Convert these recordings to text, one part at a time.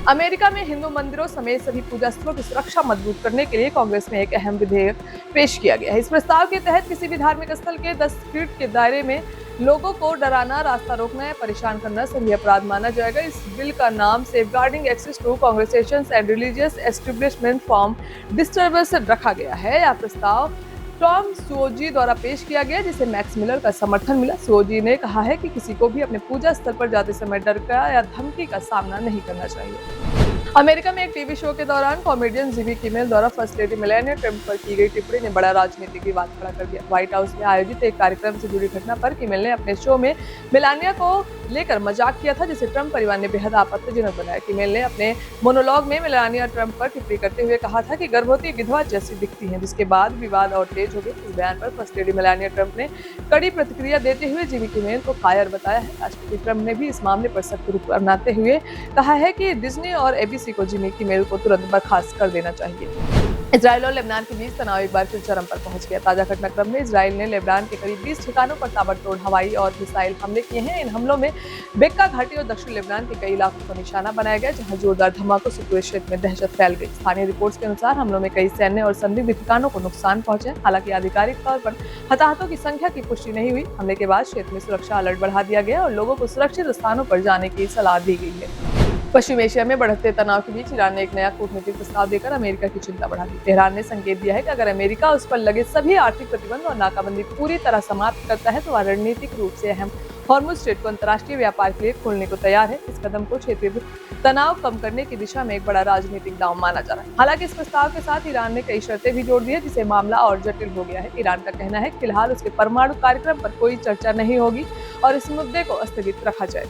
America में हिंदू मंदिरों समेत सभी पूजा स्थलों की सुरक्षा मजबूत करने के लिए कांग्रेस में एक अहम विधेयक पेश किया गया है। इस प्रस्ताव के तहत किसी भी धार्मिक स्थल के 10 फीट के दायरे में लोगों को डराना, रास्ता रोकना या परेशान करना सभी अपराध माना जाएगा। इस बिल का नाम safeguarding access to congregations and religious establishment from disturbance रखा गया है। यह प्रस्ताव टॉम सुओजी द्वारा पेश किया गया, जिसे मैक्स मिलर का समर्थन मिला। सुओजी ने कहा है कि किसी को भी अपने पूजा स्थल पर जाते समय डर का या धमकी का सामना नहीं करना चाहिए। अमेरिका में एक टीवी शो के दौरान कॉमेडियन जिमी किमेल द्वारा फर्स्ट लेडी मेलानिया ट्रंप पर की गई टिप्पणी ने बड़ा राजनीतिक विवाद खड़ा कर दिया। व्हाइट हाउस में आयोजित एक कार्यक्रम से जुड़ी घटना पर किमेल ने अपने शो में मेलानिया को लेकर मजाक किया था, जिसे ट्रंप परिवार ने बेहद आपत्तिजनक बनाया। किमेल ने अपने मोनोलॉग में मेलानिया ट्रंप पर टिप्पणी करते हुए कहा था कि गर्भवती विधवा जैसी दिखती हैं, जिसके बाद विवाद और तेज हो गया। इस बयान पर फर्स्ट लेडी मेलानिया ट्रंप ने कड़ी प्रतिक्रिया देते हुए जिमी किमेल को कायर बताया है। राष्ट्रपति ट्रंप ने भी इस मामले पर सख्त रुख अपनाते हुए कहा है कि डिज्नी और एबीसी को जिमी किमेल को तुरंत बर्खास्त कर देना चाहिए। इजराइल और लेबनान के बीच तनाव एक बार फिर चरम पर पहुंच गया। ताजा घटनाक्रम में इजराइल ने लेबनान के करीब 20 ठिकानों पर ताबड़तोड़ हवाई और मिसाइल हमले किए हैं। इन हमलों में बेक्का घाटी और दक्षिण लेबनान के कई इलाकों को निशाना बनाया गया, जहां जोरदार धमाकों से पूरे क्षेत्र में दहशत फैल गई। स्थानीय रिपोर्ट्स के अनुसार हमलों में कई सैन्य और संदिग्ध ठिकानों को नुकसान पहुंचे। हालांकि आधिकारिक तौर पर हताहतों की संख्या की पुष्टि नहीं हुई। हमले के बाद क्षेत्र में सुरक्षा अलर्ट बढ़ा दिया गया और लोगों को सुरक्षित स्थानों पर जाने की सलाह दी गई है। पश्चिम एशिया में बढ़ते तनाव के बीच ईरान ने एक नया कूटनीतिक प्रस्ताव देकर अमेरिका की चिंता बढ़ा दी। तेहरान ने संकेत दिया है कि अगर अमेरिका उस पर लगे सभी आर्थिक प्रतिबंध और नाकाबंदी पूरी तरह समाप्त करता है तो वह रणनीतिक रूप से अहम हॉर्मुज स्ट्रेट को अंतर्राष्ट्रीय व्यापार के लिए खोलने को तैयार है। इस कदम को क्षेत्रीय तनाव कम करने की दिशा में एक बड़ा राजनीतिक दांव माना जा रहा है। हालांकि इस प्रस्ताव के साथ ईरान ने कई शर्तें भी जोड़ दी है, जिससे मामला और जटिल हो गया है। ईरान का कहना है कि फिलहाल उसके परमाणु कार्यक्रम पर कोई चर्चा नहीं होगी और इस मुद्दे को स्थगित रखा जाए।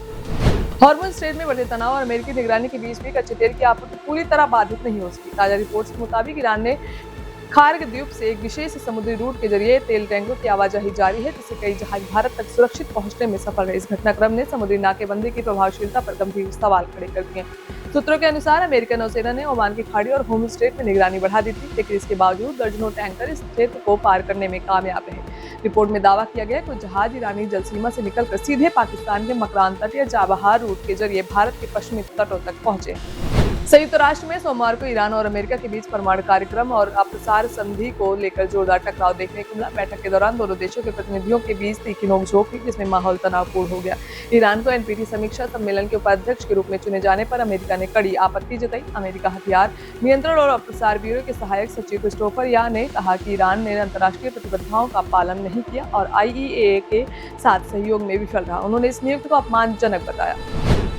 हॉर्मुज स्ट्रेट में बढ़ते तनाव और अमेरिकी निगरानी के बीच भी कच्चे तेल की आपूर्ति पूरी तरह बाधित नहीं हो सकी। ताजा रिपोर्ट्स के मुताबिक ईरान ने खार्ग द्वीप से एक विशेष समुद्री रूट के जरिए तेल टैंकों की आवाजाही जारी है, जिससे कई जहाज भारत तक सुरक्षित पहुंचने में सफल रहे। इस घटनाक्रम ने समुद्री नाकेबंदी की प्रभावशीलता पर गंभीर सवाल खड़े कर दिए। सूत्रों के अनुसार अमेरिकी नौसेना ने ओमान की खाड़ी और हॉर्मुज स्ट्रेट में निगरानी बढ़ा दी थी, लेकिन इसके बावजूद दर्जनों टैंकर इस क्षेत्र को पार करने में कामयाब रहे। रिपोर्ट में दावा किया गया कि कुछ जहाज ईरानी जल सीमा से निकलकर सीधे पाकिस्तान के मकरान तट या चाबहार रूट के जरिए भारत के पश्चिमी तटों तक पहुंचे। संयुक्त राष्ट्र में सोमवार को ईरान और अमेरिका के बीच परमाणु कार्यक्रम और अप्रसार संधि को लेकर जोरदार टकराव देखने को मिला। बैठक के दौरान दोनों देशों के प्रतिनिधियों के बीच तीखी नोकझोंक हुई, जिसमें माहौल तनावपूर्ण हो गया। ईरान को एनपीटी समीक्षा सम्मेलन के उपाध्यक्ष के रूप में चुने जाने पर अमेरिका ने कड़ी आपत्ति जताई। अमेरिका हथियार नियंत्रण और अप्रसार ब्यूरो के सहायक सचिव क्रिस्टोफर या ने कहा कि ईरान ने अंतर्राष्ट्रीय प्रतिबद्धताओं का पालन नहीं किया और IAEA के साथ सहयोग में विफल रहा। उन्होंने इस नियुक्ति को अपमानजनक बताया।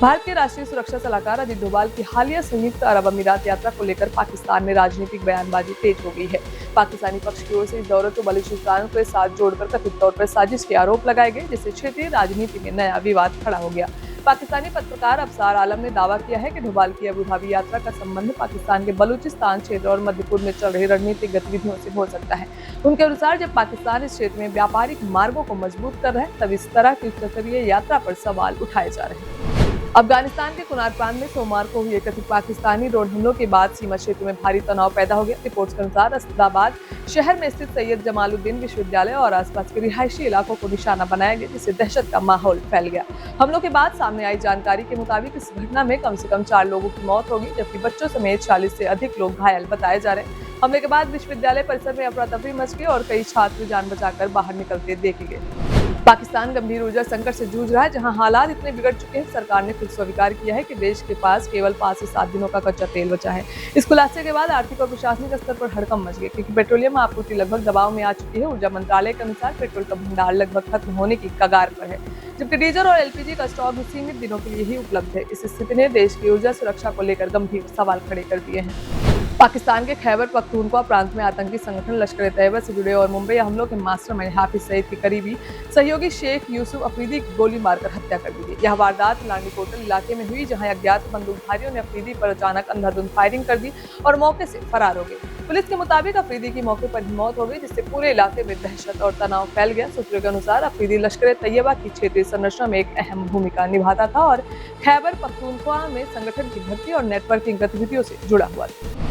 भारत के राष्ट्रीय सुरक्षा सलाहकार अजित डोभाल की हालिया संयुक्त अरब अमीरात यात्रा को लेकर पाकिस्तान में राजनीतिक बयानबाजी तेज हो गई है। पाकिस्तानी पक्ष की ओर से इस दौरे को बलूचिस्तान के साथ जोड़कर कथित तौर पर साजिश के आरोप लगाए गए, जिससे क्षेत्रीय राजनीति में नया विवाद खड़ा हो गया। पाकिस्तानी पत्रकार अफसार आलम ने दावा किया है कि डोभाल की अबू धाबी यात्रा का संबंध पाकिस्तान के बलूचिस्तान क्षेत्र और मध्यपूर्व में चल रही रणनीतिक गतिविधियों से हो सकता है। उनके अनुसार जब पाकिस्तान इस क्षेत्र में व्यापारिक मार्गों को मजबूत कर रहा है, तब इस तरह की उच्चस्तरीय यात्रा पर सवाल उठाए जा रहे हैं। अफगानिस्तान के कुनार प्रांत में सोमवार को हुए कथित पाकिस्तानी ड्रोन हमलों के बाद सीमा क्षेत्र में भारी तनाव पैदा हो गया। रिपोर्ट्स के अनुसार असदाबाद शहर में स्थित सैयद जमालुद्दीन विश्वविद्यालय और आसपास के रिहायशी इलाकों को निशाना बनाया गया, जिससे दहशत का माहौल फैल गया। हमलों के बाद सामने आई जानकारी के मुताबिक इस घटना में कम से कम 4 लोगों की मौत होगी, जबकि बच्चों समेत 40 से अधिक लोग घायल बताए जा रहे हैं। हमले के बाद विश्वविद्यालय परिसर में अफरा तफरी मच गई और कई छात्र जान बचाकर बाहर निकलते देखे गए। पाकिस्तान गंभीर ऊर्जा संकट से जूझ रहा है, जहां हालात इतने बिगड़ चुके हैं। सरकार ने खुद स्वीकार किया है कि देश के पास केवल 5 से 7 दिनों का कच्चा तेल बचा है। इस खुलासे के बाद आर्थिक और प्रशासनिक स्तर पर हड़कंप मच गई, क्योंकि पेट्रोलियम आपूर्ति लगभग दबाव में आ चुकी है। ऊर्जा मंत्रालय के अनुसार पेट्रोल का भंडार लगभग खत्म होने की कगार पर है, जबकि डीजल और LPG का स्टॉक भी सीमित दिनों के लिए ही उपलब्ध है। इस स्थिति ने देश की ऊर्जा सुरक्षा को लेकर गंभीर सवाल खड़े कर दिए हैं। पाकिस्तान के खैबर पख्तूनख्वा प्रांत में आतंकी संगठन लश्कर तैयबा से जुड़े और मुंबई हमलों के मास्टरमाइंड हाफिज सईद के करीबी सहयोगी शेख यूसुफ अफरीदी की गोली मारकर हत्या कर दी गई। यह वारदात लांडीकोटल इलाके में हुई, जहां अज्ञात बंदूकधारियों ने अफरीदी पर अचानक अंधाधुंध फायरिंग कर दी और मौके से फरार हो गए। पुलिस के मुताबिक अफरीदी की मौके पर ही मौत हो गई, जिससे पूरे इलाके में दहशत और तनाव फैल गया। सूत्रों के अनुसार अफरीदी लश्कर तैयबा की क्षेत्रीय संरचना में एक अहम भूमिका निभाता था और खैबर पख्तूनख्वा में संगठन की भर्ती और नेटवर्किंग गतिविधियों से जुड़ा हुआ था।